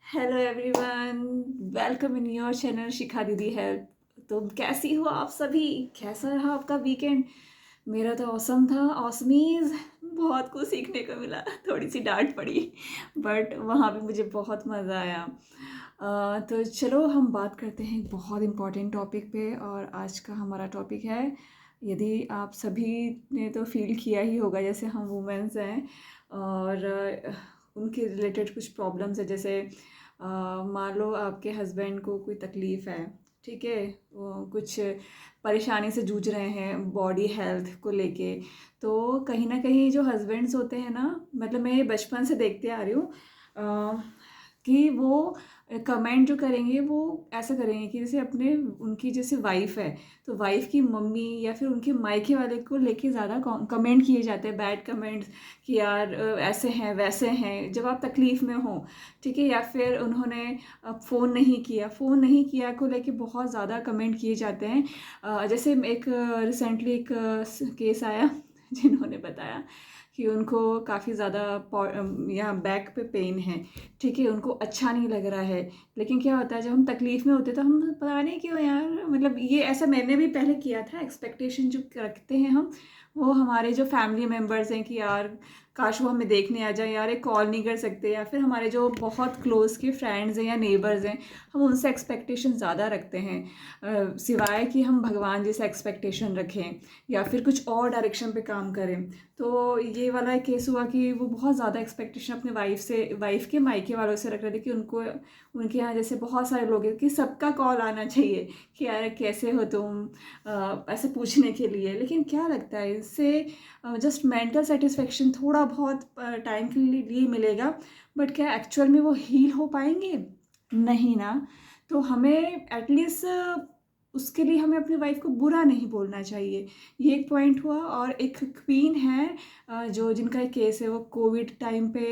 Hello everyone, welcome in your channel Shikha Didi help. तो कैसी हो आप सभी? कैसा रहा आपका वीकेंड? मेरा तो औसम था, ऑसमीज। बहुत कुछ सीखने को मिला, थोड़ी सी डांट पड़ी बट वहाँ पे मुझे बहुत मज़ा आया। तो चलो हम बात करते हैं एक बहुत इम्पॉर्टेंट टॉपिक पे। और आज का हमारा टॉपिक है, यदि आप सभी ने तो फील किया ही होगा, जैसे हम वुमेंस हैं और उनके रिलेटेड कुछ प्रॉब्लम्स है। जैसे मान लो आपके हस्बैंड को कोई तकलीफ़ है, ठीक है, वो कुछ परेशानी से जूझ रहे हैं बॉडी हेल्थ को लेके। तो कहीं ना कहीं जो हस्बैंड्स होते हैं ना, मतलब मैं ये बचपन से देखते आ रही हूँ कि वो कमेंट जो करेंगे वो ऐसा करेंगे कि जैसे अपने उनकी जैसे वाइफ है तो वाइफ की मम्मी या फिर उनके मायके वाले को लेके ज़्यादा कमेंट किए जाते हैं, बैड कमेंट्स, कि यार ऐसे हैं वैसे हैं, जब आप तकलीफ़ में हो, ठीक है। या फिर उन्होंने फ़ोन नहीं किया को लेके बहुत ज़्यादा कमेंट किए जाते हैं। जैसे एक रिसेंटली एक केस आया जिन्होंने बताया कि उनको काफ़ी ज़्यादा यहाँ बैक पे पेन है, ठीक है, उनको अच्छा नहीं लग रहा है। लेकिन क्या होता है, जब हम तकलीफ़ में होते हैं तो हम पता नहीं क्यों यार, मतलब ये ऐसा मैंने भी पहले किया था, एक्सपेक्टेशन जो रखते हैं हम, वो हमारे जो फैमिली मेम्बर्स हैं कि यार काश वो हमें देखने आ जाए, यार एक कॉल नहीं कर सकते, या फिर हमारे जो बहुत क्लोज के फ्रेंड्स हैं या नेबर्स हैं, हम उनसे एक्सपेक्टेशन ज़्यादा रखते हैं, सिवाय कि हम भगवान जैसा एक्सपेक्टेशन रखें या फिर कुछ और डायरेक्शन पे काम करें। तो ये वाला एक केस हुआ कि वो बहुत ज़्यादा एक्सपेक्टेशन अपने वाइफ के मायके वालों से रख रहे थे कि उनको, उनके यहाँ जैसे बहुत सारे लोग हैं कि सबका कॉल आना चाहिए कि यार कैसे हो तुम, ऐसे पूछने के लिए। लेकिन क्या लगता है, इससे जस्ट मेंटल सेटिस्फेक्शन थोड़ा बहुत टाइम के लिए मिलेगा, बट क्या एक्चुअल में वो हील हो पाएंगे? नहीं ना। तो हमें एटलीस्ट उसके लिए हमें अपनी वाइफ को बुरा नहीं बोलना चाहिए। ये एक पॉइंट हुआ। और एक क्वीन है जो जिनका एक केस है, वो कोविड टाइम पे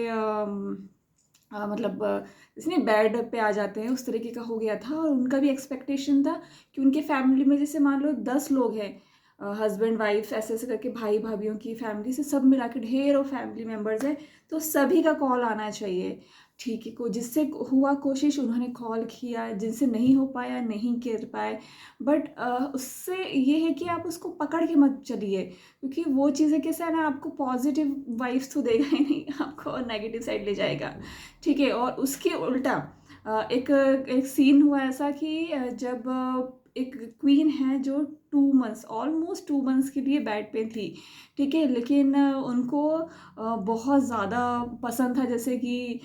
मतलब इसने बेड पे आ जाते हैं, उस तरीके का हो गया था। और उनका भी एक्सपेक्टेशन था कि उनके फैमिली में जैसे मान लो 10 लोग हैं, हस्बैंड वाइफ ऐसे ऐसे करके, भाई भाभीियों की फैमिली से सब मिला के ढेरों फैमिली मेम्बर्स हैं, तो सभी का कॉल आना चाहिए, ठीक है। को जिससे हुआ कोशिश उन्होंने कॉल किया, जिनसे नहीं हो पाया नहीं कर पाए। बट उससे ये है कि आप उसको पकड़ के मत चलिए, क्योंकि वो चीज़ें कैसे है ना, आपको पॉजिटिव वाइब्स तो देगा ही नहीं, आपको नेगेटिव साइड ले जाएगा, ठीक है। और उसके उल्टा एक एक सीन हुआ ऐसा कि जब एक क्वीन है जो 2 मंथ्स, ऑलमोस्ट 2 मंथ्स के लिए बेड पे थी, ठीक है। लेकिन उनको बहुत ज़्यादा पसंद था, जैसे कि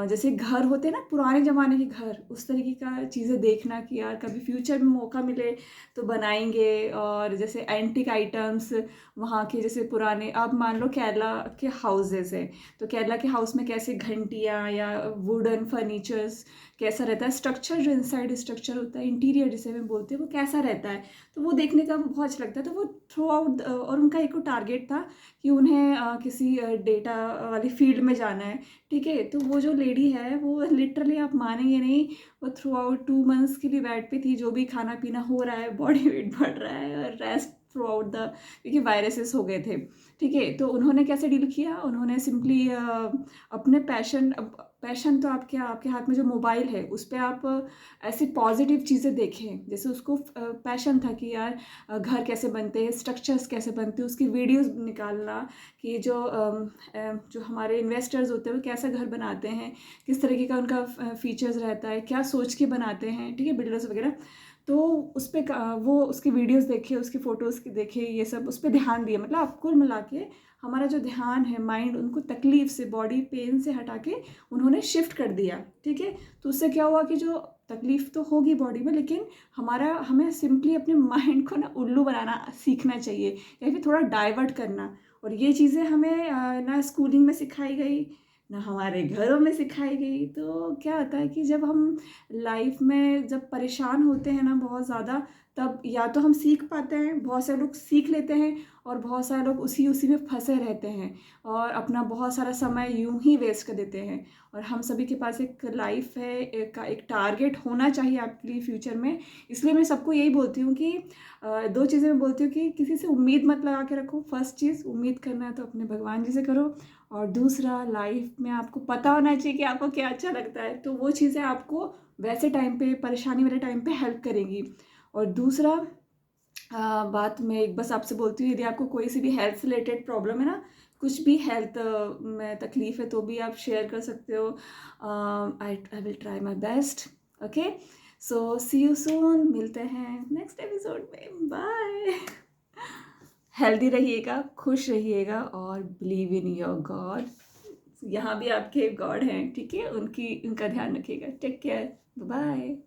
जैसे घर होते हैं ना पुराने ज़माने के घर, उस तरीके का चीज़ें देखना कि यार कभी फ्यूचर में मौका मिले तो बनाएंगे। और जैसे एंटिक आइटम्स वहाँ के, जैसे पुराने, आप मान लो केरला के हाउसेस हैं, तो केरला के हाउस में कैसे घंटियाँ या वुडन फर्नीचर्स कैसा रहता है, स्ट्रक्चर जो इनसाइड स्ट्रक्चर होता है, इंटीरियर जिसे हम बोलते हैं, वो कैसा रहता है, तो वो देखने का बहुत अच्छा लगता है। तो वो थ्रू आउट, और उनका एक टारगेट था कि उन्हें किसी डेटा वाली फील्ड में जाना है, ठीक है। तो वो जो लेडी है वो लिटरली, आप मानेंगे नहीं, वो थ्रू आउट 2 मंथ्स के लिए बेड पे थी। जो भी खाना पीना हो रहा है, बॉडी वेट बढ़ रहा है, और रेस्ट थ्रू आउट द, क्योंकि वायरसेस हो गए थे, ठीक है। तो उन्होंने कैसे डील किया, उन्होंने सिंपली अपने पैशन तो आपके आपके हाथ में जो मोबाइल है उस पर आप ऐसी पॉजिटिव चीज़ें देखें। जैसे उसको पैशन था कि यार घर कैसे बनते हैं, स्ट्रक्चर्स कैसे बनते हैं, उसकी वीडियोस निकालना, कि जो हमारे इन्वेस्टर्स होते हैं वो कैसा घर बनाते हैं, किस तरीके का उनका फीचर्स रहता है, क्या सोच के बनाते हैं, ठीक है, बिल्डर्स वगैरह। तो उस पर वो उसकी वीडियोस देखे, उसकी फ़ोटोज़ देखे, ये सब उस पर ध्यान दिया। मतलब आप कुल मिला के हमारा जो ध्यान है, माइंड, उनको तकलीफ से, बॉडी पेन से हटा के उन्होंने शिफ्ट कर दिया, ठीक है। तो उससे क्या हुआ कि जो तकलीफ तो होगी बॉडी में, लेकिन हमें सिंपली अपने माइंड को ना उल्लू बनाना सीखना चाहिए, या फिर थोड़ा डाइवर्ट करना। और ये चीज़ें हमें ना स्कूलिंग में सिखाई गई, ना हमारे घरों में सिखाई गई। तो क्या होता है कि जब हम लाइफ में जब परेशान होते हैं ना बहुत ज़्यादा, तब या तो हम सीख पाते हैं, बहुत सारे लोग सीख लेते हैं, और बहुत सारे लोग उसी उसी में फंसे रहते हैं और अपना बहुत सारा समय यूं ही वेस्ट कर देते हैं। और हम सभी के पास एक लाइफ है, एक टारगेट होना चाहिए आपके लिए फ्यूचर में। इसलिए मैं सबको यही बोलती हूँ कि 2 चीज़ें मैं बोलती हूँ कि किसी से उम्मीद मत लगा के रखो। फर्स्ट चीज़, उम्मीद करना है तो अपने भगवान जी से करो। और दूसरा, लाइफ में आपको पता होना चाहिए कि आपको क्या अच्छा लगता है, तो वो चीज़ें आपको वैसे टाइम पे, परेशानी वाले टाइम पे हेल्प करेंगी। और दूसरा बात मैं एक बस आपसे बोलती हूँ, यदि आपको कोई सी भी हेल्थ रिलेटेड प्रॉब्लम है ना, कुछ भी हेल्थ में तकलीफ़ है, तो भी आप शेयर कर सकते हो। I will try my best. Okay, so see you soon, मिलते हैं नेक्स्ट एपिसोड में। बाय। हेल्दी रहिएगा, खुश रहिएगा और बिलीव इन योर गॉड। यहाँ भी आपके गॉड हैं, ठीक है, उनका ध्यान रखिएगा। Take care, bye.